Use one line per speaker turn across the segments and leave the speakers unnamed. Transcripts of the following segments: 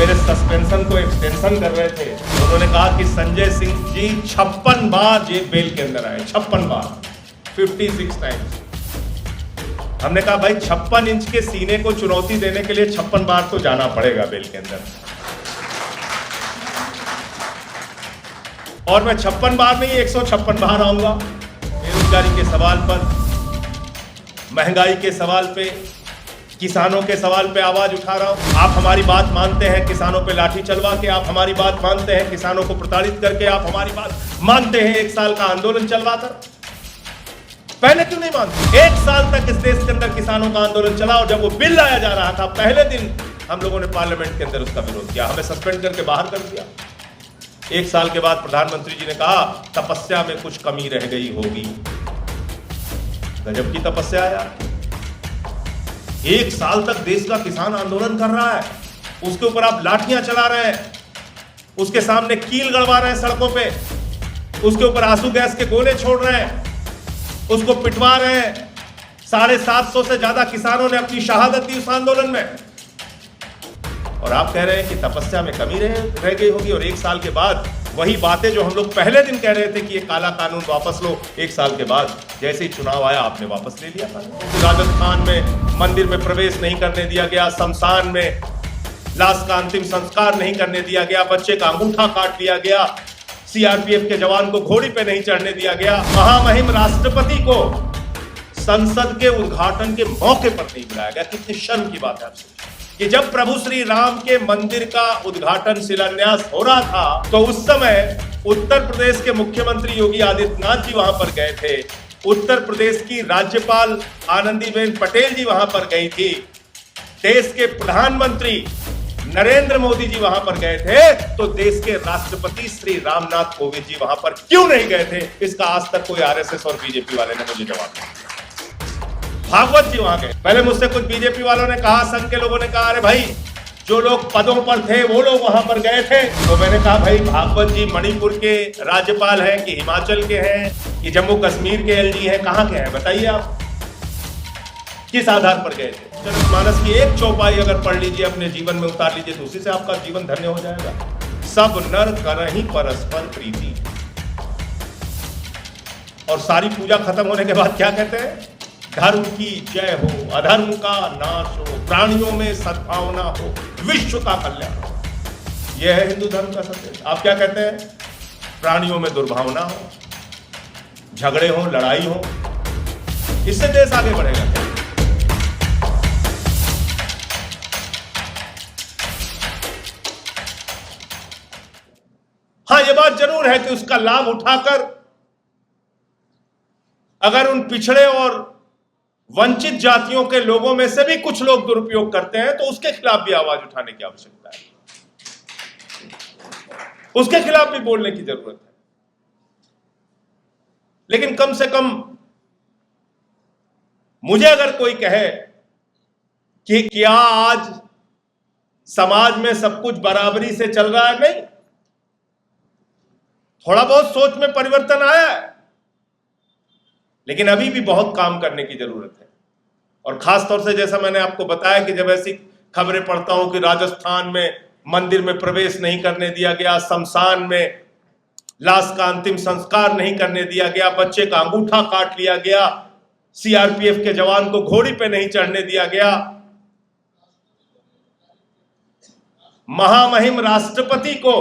मेरे सस्पेंशन को एक्सटेंशन कर रहे थे, उन्होंने कहा कि संजय सिंह जी 56 बार जेल बेल के अंदर आए, 56 बार, 56 टाइम्स। हमने कहा भाई 56 इंच के सीने को चुनौती देने के लिए 56 बार तो जाना पड़ेगा बेल के अंदर। और मैं 56 बार नहीं 156 बार आऊंगा। बेरोजगारी के सवाल पर, महंगाई के सवाल पे, किसानों के सवाल पे आवाज उठा रहा हूं। आप हमारी बात मानते हैं, किसानों पे लाठी चलवा के आप हमारी बात मानते हैं, किसानों को प्रताड़ित करके आप हमारी बात मानते हैं, 1 साल का आंदोलन चलवा कर। पहले क्यों नहीं मानते? 1 साल तक इस देश के अंदर किसानों का आंदोलन चला और जब वो बिल लाया जा रहा था, पहले दिन हम लोगों ने पार्लियामेंट के अंदर उसका विरोध किया, हमें सस्पेंड करके बाहर कर दिया। 1 साल के बाद प्रधानमंत्री जी ने कहा तपस्या में कुछ कमी रह गई होगी। गजब की तपस्या यार। 1 साल तक देश का किसान आंदोलन कर रहा है, उसके ऊपर आप लाठियां चला रहे हैं, उसके सामने कील गड़वा रहे हैं सड़कों पे, उसके ऊपर आंसू गैस के गोले छोड़ रहे हैं, उसको पिटवा रहे हैं। 750 से ज्यादा किसानों ने अपनी शहादत दी उस आंदोलन में, और आप कह रहे हैं कि तपस्या में कमी रह गई होगी। और 1 साल के बाद वही बातें जो हम लोग पहले दिन कह रहे थे कि ये काला कानून वापस लो, 1 साल के बाद जैसे ही चुनाव आया आपने वापस ले लिया कानून। राजस्थान में मंदिर में प्रवेश नहीं करने दिया गया, शमशान में लाश का अंतिम संस्कार नहीं करने दिया गया, बच्चे का अंगूठा काट लिया गया, सीआरपीएफ के जवान को घोड़ी पे नहीं चढ़ने दिया गया, महामहिम राष्ट्रपति को संसद के उद्घाटन के मौके पर नहीं बुलाया गया। कितनी शर्म की बात है आपसे कि जब प्रभु श्री राम के मंदिर का उद्घाटन शिलान्यास हो रहा था तो उस समय उत्तर प्रदेश के मुख्यमंत्री योगी आदित्यनाथ जी वहां पर गए थे, उत्तर प्रदेश की राज्यपाल आनंदीबेन पटेल जी वहां पर गई थी, देश के प्रधानमंत्री नरेंद्र मोदी जी वहां पर गए थे, तो देश के राष्ट्रपति श्री रामनाथ कोविंद जी वहां पर क्यों नहीं गए थे? इसका आज तक कोई आरएसएस और बीजेपी वाले ने मुझे जवाब दिया। भागवत जी वहां गए। पहले मुझसे कुछ बीजेपी वालों ने कहा, संघ के लोगों ने कहा अरे भाई जो लोग पदों पर थे वो लोग वहां पर गए थे। तो मैंने कहा भाई भागवत जी मणिपुर के राज्यपाल हैं कि हिमाचल के हैं कि जम्मू कश्मीर के एलजी हैं, कहां के हैं बताइए आप, किस आधार पर गए थे? जनमानस की एक चौपाई अगर पढ़ लीजिए, अपने जीवन में उतार लीजिए तो उसी से आपका जीवन धन्य हो जाएगा। सब नर करहि परस्पर प्रीति। और सारी पूजा खत्म होने के बाद क्या कहते हैं? धर्म की जय हो, अधर्म का नाश हो, प्राणियों में सद्भावना हो, विश्व का कल्याण हो। यह है हिंदू धर्म का संदेश। आप क्या कहते हैं? प्राणियों में दुर्भावना हो, झगड़े हो, लड़ाई हो, इससे देश आगे बढ़ेगा क्या? हाँ, यह बात जरूर है कि उसका लाभ उठाकर अगर उन पिछड़े और वंचित जातियों के लोगों में से भी कुछ लोग दुरुपयोग करते हैं तो उसके खिलाफ भी आवाज उठाने की आवश्यकता है, उसके खिलाफ भी बोलने की जरूरत है। लेकिन कम से कम मुझे अगर कोई कहे कि क्या आज समाज में सब कुछ बराबरी से चल रहा है, नहीं, थोड़ा बहुत सोच में परिवर्तन आया है, लेकिन अभी भी बहुत काम करने की जरूरत है। और खास तौर से जैसा मैंने आपको बताया कि जब ऐसी खबरें पढ़ता हूं कि राजस्थान में मंदिर में प्रवेश नहीं करने दिया गया, शमशान में लाश का अंतिम संस्कार नहीं करने दिया गया, बच्चे का अंगूठा काट लिया गया, सीआरपीएफ के जवान को घोड़ी पे नहीं चढ़ने दिया गया, महामहिम राष्ट्रपति को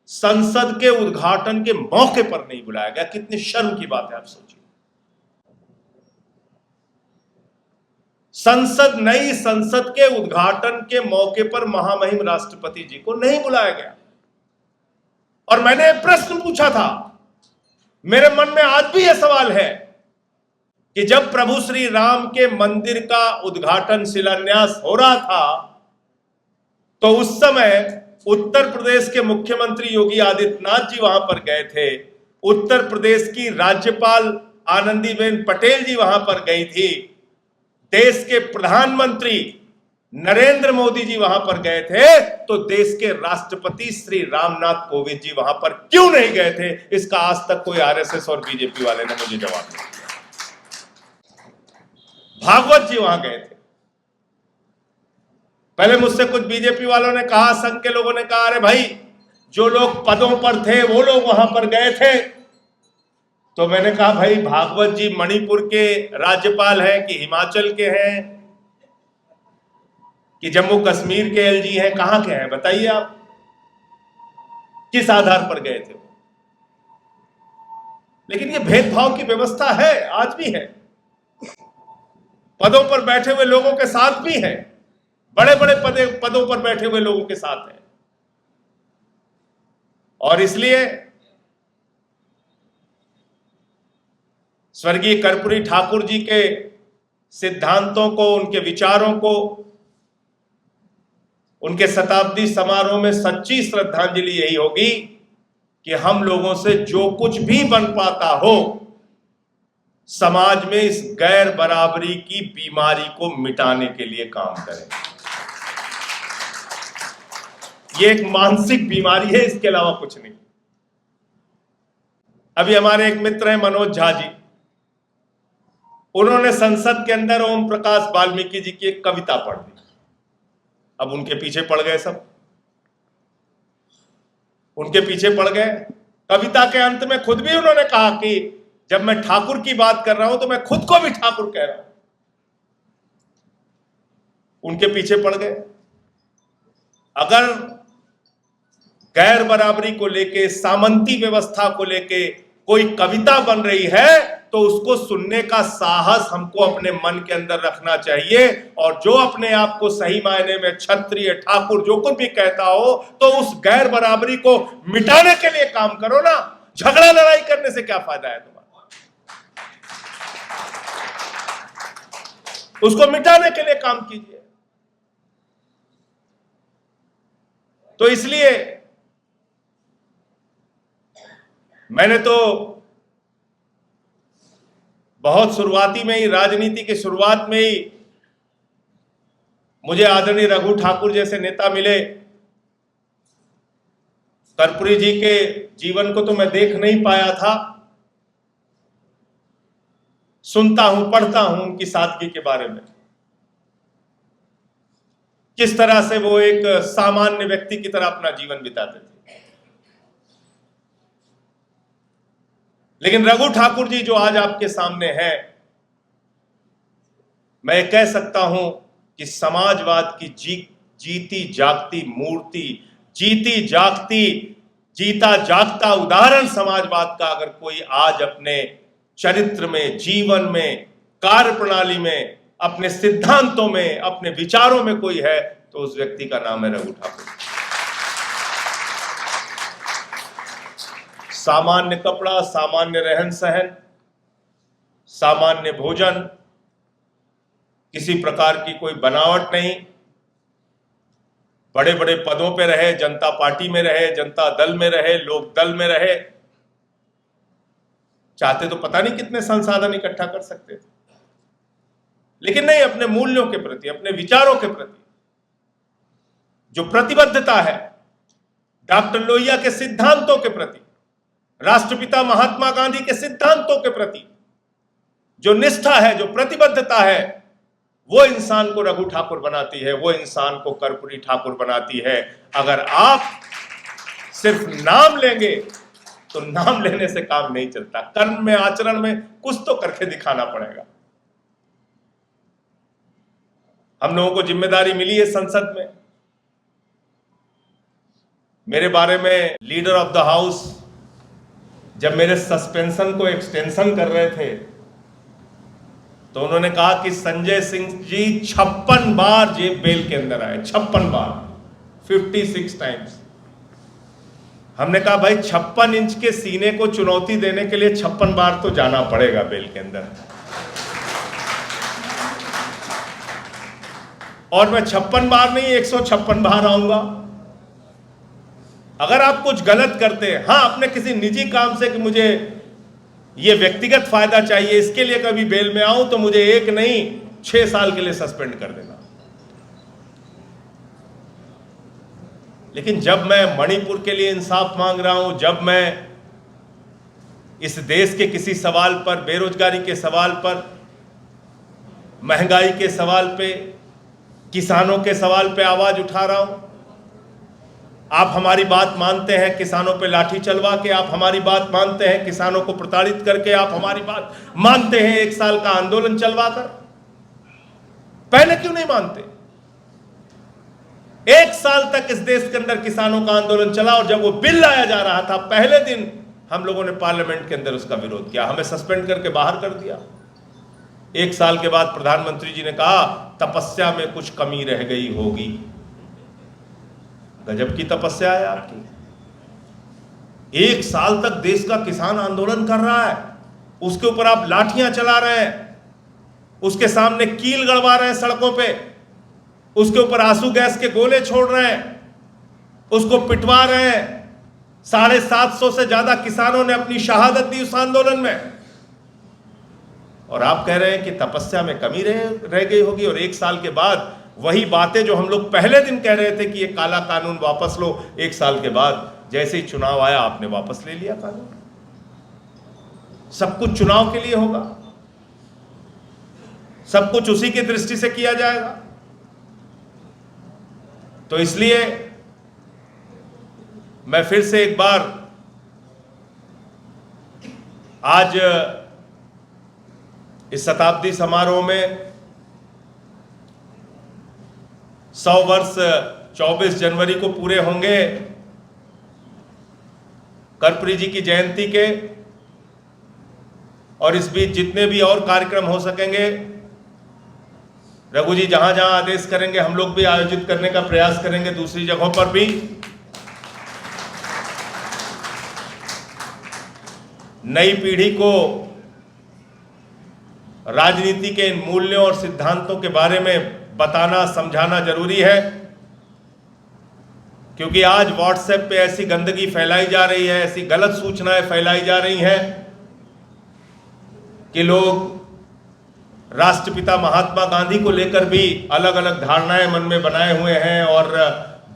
संसद के उद्घाटन के मौके पर नहीं बुलाया गया। कितनी शर्म की बात है, आप सोचिए। नई संसद के उद्घाटन के मौके पर महामहिम राष्ट्रपति जी को नहीं बुलाया गया। और मैंने प्रश्न पूछा था, मेरे मन में आज भी यह सवाल है कि जब प्रभु श्री राम के मंदिर का उद्घाटन शिलान्यास हो रहा था तो उस समय उत्तर प्रदेश के मुख्यमंत्री योगी आदित्यनाथ जी वहां पर गए थे, उत्तर प्रदेश की राज्यपाल आनंदीबेन पटेल जी वहां पर गई थी, देश के प्रधानमंत्री नरेंद्र मोदी जी वहां पर गए थे, तो देश के राष्ट्रपति श्री रामनाथ कोविंद जी वहां पर क्यों नहीं गए थे? इसका आज तक कोई आरएसएस और बीजेपी वाले ने मुझे जवाब नहीं दिया। भागवत जी वहां गए थे, पहले मुझसे कुछ बीजेपी वालों ने कहा, संघ के लोगों ने कहा, अरे भाई जो लोग पदों पर थे वो लोग वहां पर गए थे। तो मैंने कहा, भाई भागवत जी मणिपुर के राज्यपाल हैं कि हिमाचल के हैं कि जम्मू कश्मीर के एलजी हैं, कहां के हैं बताइए आप, किस आधार पर गए थे? लेकिन ये भेदभाव की व्यवस्था है, आज भी है, पदों पर बैठे हुए लोगों के साथ भी है, बड़े बड़े पदों पर बैठे हुए लोगों के साथ है। और इसलिए स्वर्गीय कर्पूरी ठाकुर जी के सिद्धांतों को, उनके विचारों को, उनके शताब्दी समारोह में सच्ची श्रद्धांजलि यही होगी कि हम लोगों से जो कुछ भी बन पाता हो, समाज में इस गैर बराबरी की बीमारी को मिटाने के लिए काम करें। ये एक मानसिक बीमारी है, इसके अलावा कुछ नहीं। अभी हमारे एक मित्र हैं मनोज झा जी, उन्होंने संसद के अंदर ओम प्रकाश वाल्मीकि जी की एक कविता पढ़ दी। अब उनके पीछे पड़ गए सब, उनके पीछे पड़ गए। कविता के अंत में खुद भी उन्होंने कहा कि जब मैं ठाकुर की बात कर रहा हूं तो मैं खुद को भी ठाकुर कह रहा हूं। उनके पीछे पड़ गए। अगर गैर बराबरी को लेके, सामंती व्यवस्था को लेके कोई कविता बन रही है तो उसको सुनने का साहस हमको अपने मन के अंदर रखना चाहिए। और जो अपने आप को सही मायने में क्षत्रिय, ठाकुर जो कुछ भी कहता हो, तो उस गैर बराबरी को मिटाने के लिए काम करो ना। झगड़ा लड़ाई करने से क्या फायदा है तुम्हारा? उसको मिटाने के लिए काम कीजिए। तो इसलिए मैंने तो बहुत शुरुआती में ही, राजनीति की शुरुआत में ही मुझे आदरणीय रघु ठाकुर जैसे नेता मिले। कर्पूरी जी के जीवन को तो मैं देख नहीं पाया था, सुनता हूं, पढ़ता हूं उनकी सादगी के बारे में, किस तरह से वो एक सामान्य व्यक्ति की तरह अपना जीवन बिताते थे। लेकिन रघु ठाकुर जी जो आज आपके सामने हैं, मैं कह सकता हूं कि समाजवाद की जीती जागती मूर्ति, जीती जागती, जीता जागता उदाहरण समाजवाद का अगर कोई आज अपने चरित्र में, जीवन में, कार्य प्रणाली में, अपने सिद्धांतों में, अपने विचारों में कोई है तो उस व्यक्ति का नाम है रघु ठाकुर। सामान्य कपड़ा, सामान्य रहन सहन, सामान्य भोजन, किसी प्रकार की कोई बनावट नहीं, बड़े बड़े पदों पे रहे, जनता पार्टी में रहे, जनता दल में रहे, लोक दल में रहे, चाहते तो पता नहीं कितने संसाधन इकट्ठा कर सकते थे, लेकिन नहीं, अपने मूल्यों के प्रति, अपने विचारों के प्रति जो प्रतिबद्धता है, डॉक्टर लोहिया के सिद्धांतों के प्रति, राष्ट्रपिता महात्मा गांधी के सिद्धांतों के प्रति जो निष्ठा है, जो प्रतिबद्धता है, वो इंसान को रघु ठाकुर बनाती है, वो इंसान को कर्पूरी ठाकुर बनाती है। अगर आप सिर्फ नाम लेंगे तो नाम लेने से काम नहीं चलता, कर्म में, आचरण में कुछ तो करके दिखाना पड़ेगा। हम लोगों को जिम्मेदारी मिली है संसद में। मेरे बारे में लीडर ऑफ द हाउस जब मेरे सस्पेंशन को एक्सटेंशन कर रहे थे तो उन्होंने कहा कि संजय सिंह जी 56 बार जेल बेल के अंदर आए, 56 बार, 56 टाइम्स। हमने कहा भाई 56 इंच के सीने को चुनौती देने के लिए 56 बार तो जाना पड़ेगा बेल के अंदर। और मैं 56 बार नहीं, 156 बार आऊंगा। अगर आप कुछ गलत करते हैं, हाँ, अपने किसी निजी काम से कि मुझे ये व्यक्तिगत फायदा चाहिए, इसके लिए कभी बेल में आऊं तो मुझे 1 नहीं 6 साल के लिए सस्पेंड कर देना। लेकिन जब मैं मणिपुर के लिए इंसाफ मांग रहा हूं, जब मैं इस देश के किसी सवाल पर, बेरोजगारी के सवाल पर, महंगाई के सवाल पे, किसानों के सवाल पे आवाज उठा रहा हूं। आप हमारी बात मानते हैं किसानों पे लाठी चलवा के, आप हमारी बात मानते हैं किसानों को प्रताड़ित करके, आप हमारी बात मानते हैं 1 साल का आंदोलन चलवा कर। पहले क्यों नहीं मानते? 1 साल तक इस देश के अंदर किसानों का आंदोलन चला और जब वो बिल लाया जा रहा था पहले दिन हम लोगों ने पार्लियामेंट के अंदर उसका विरोध किया, हमें सस्पेंड करके बाहर कर दिया। 1 साल के बाद प्रधानमंत्री जी ने कहा तपस्या में कुछ कमी रह गई होगी। गजब की तपस्या है आपकी। 1 साल तक देश का किसान आंदोलन कर रहा है, उसके ऊपर आप लाठियां चला रहे हैं, उसके सामने कील गड़वा रहे हैं सड़कों पे, उसके ऊपर आंसू गैस के गोले छोड़ रहे हैं, उसको पिटवा रहे हैं। 750 से ज्यादा किसानों ने अपनी शहादत दी उस आंदोलन में, और आप कह रहे हैं कि तपस्या में कमी रह गई होगी। और 1 साल के बाद वही बातें जो हम लोग पहले दिन कह रहे थे कि ये काला कानून वापस लो, 1 साल के बाद जैसे ही चुनाव आया आपने वापस ले लिया कानून। सब कुछ चुनाव के लिए होगा, सब कुछ उसी की दृष्टि से किया जाएगा। तो इसलिए मैं फिर से एक बार आज इस शताब्दी समारोह में 100 वर्ष 24 जनवरी को पूरे होंगे कर्पूरी जी की जयंती के, और इस बीच जितने भी और कार्यक्रम हो सकेंगे रघु जी जहां जहां आदेश करेंगे हम लोग भी आयोजित करने का प्रयास करेंगे, दूसरी जगहों पर भी। नई पीढ़ी को राजनीति के इन मूल्यों और सिद्धांतों के बारे में बताना समझाना जरूरी है, क्योंकि आज व्हाट्सएप पे ऐसी गंदगी फैलाई जा रही है, ऐसी गलत सूचनाएं फैलाई जा रही हैं कि लोग राष्ट्रपिता महात्मा गांधी को लेकर भी अलग अलग धारणाएं मन में बनाए हुए हैं और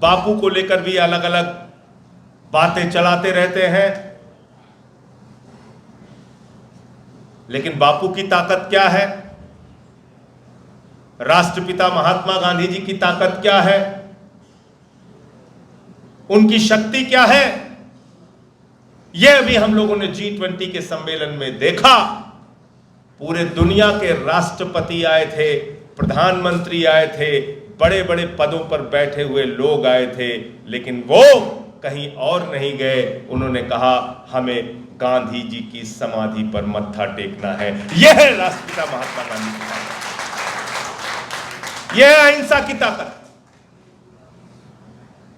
बापू को लेकर भी अलग अलग बातें चलाते रहते हैं। लेकिन बापू की ताकत क्या है, राष्ट्रपिता महात्मा गांधी जी की ताकत क्या है, उनकी शक्ति क्या है, यह भी हम लोगों ने G20 के सम्मेलन में देखा। पूरे दुनिया के राष्ट्रपति आए थे, प्रधानमंत्री आए थे, बड़े बड़े पदों पर बैठे हुए लोग आए थे, लेकिन वो कहीं और नहीं गए। उन्होंने कहा हमें गांधी जी की समाधि पर मत्था टेकना है। यह है राष्ट्रपिता महात्मा गांधी की ताकत, यह है अहिंसा की ताकत,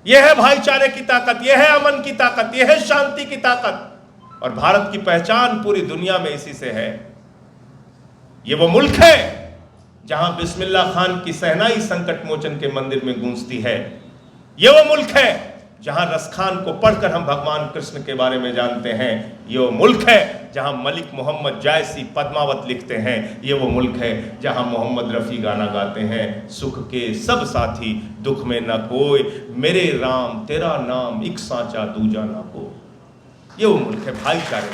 यह है भाईचारे की ताकत, यह है अमन की ताकत, यह है शांति की ताकत। और भारत की पहचान पूरी दुनिया में इसी से है। यह वो मुल्क है जहां बिस्मिल्लाह खान की सहनाई संकट मोचन के मंदिर में गूंजती है। यह वो मुल्क है जहां रसखान को पढ़कर हम भगवान कृष्ण के बारे में जानते हैं। ये वो मुल्क है जहां मलिक मोहम्मद जायसी पद्मावत लिखते हैं। ये वो मुल्क है जहां मोहम्मद रफ़ी गाना गाते हैं, सुख के सब साथी दुख में न कोई, मेरे राम तेरा नाम एक सांचा दूजा ना को। ये वो मुल्क है भाईचारे।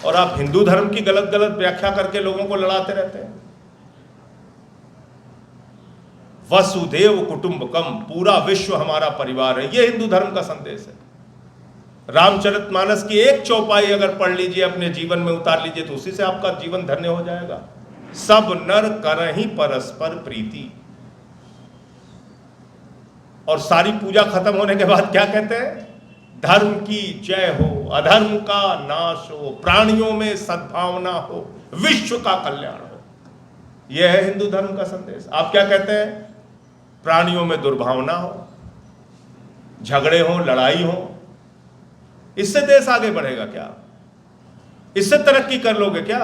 और आप हिंदू धर्म की गलत गलत व्याख्या करके लोगों को लड़ाते रहते हैं। वसुदेव कुटुंबकम, पूरा विश्व हमारा परिवार है, यह हिंदू धर्म का संदेश है। रामचरितमानस की एक चौपाई अगर पढ़ लीजिए, अपने जीवन में उतार लीजिए, तो उसी से आपका जीवन धन्य हो जाएगा। सब नर करहि परस्पर प्रीति। और सारी पूजा खत्म होने के बाद क्या कहते हैं? धर्म की जय हो, अधर्म का नाश हो, प्राणियों में सद्भावना हो, विश्व का कल्याण हो। यह है हिंदू धर्म का संदेश। आप क्या कहते हैं? प्राणियों में दुर्भावना हो, झगड़े हो, लड़ाई हो। इससे देश आगे बढ़ेगा क्या? इससे तरक्की कर लोगे क्या?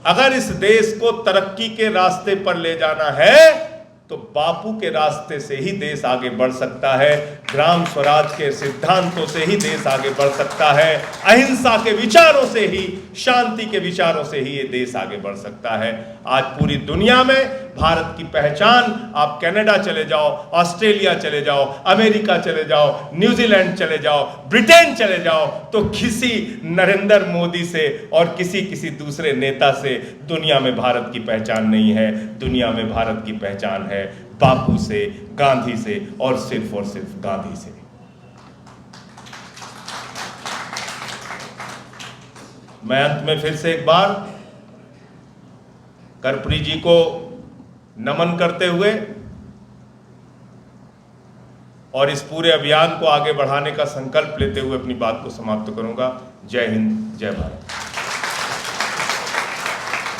अगर इस देश को तरक्की के रास्ते पर ले जाना है तो बापू के रास्ते से ही देश आगे बढ़ सकता है। ग्राम स्वराज के सिद्धांतों से ही देश आगे बढ़ सकता है, अहिंसा के विचारों से ही, शांति के विचारों से ही ये देश आगे बढ़ सकता है। आज पूरी दुनिया में भारत की पहचान, आप कनाडा चले जाओ, ऑस्ट्रेलिया चले जाओ, अमेरिका चले जाओ, न्यूजीलैंड चले जाओ, ब्रिटेन चले जाओ, तो किसी नरेंद्र मोदी से और किसी दूसरे नेता से दुनिया में भारत की पहचान नहीं है। दुनिया में भारत की पहचान है बापू से, गांधी से और सिर्फ गांधी से। मैं अंत में फिर से एक बार कर्पूरी जी को नमन करते हुए और इस पूरे अभियान को आगे बढ़ाने का संकल्प लेते हुए अपनी बात को समाप्त करूंगा। जय हिंद, जय भारत।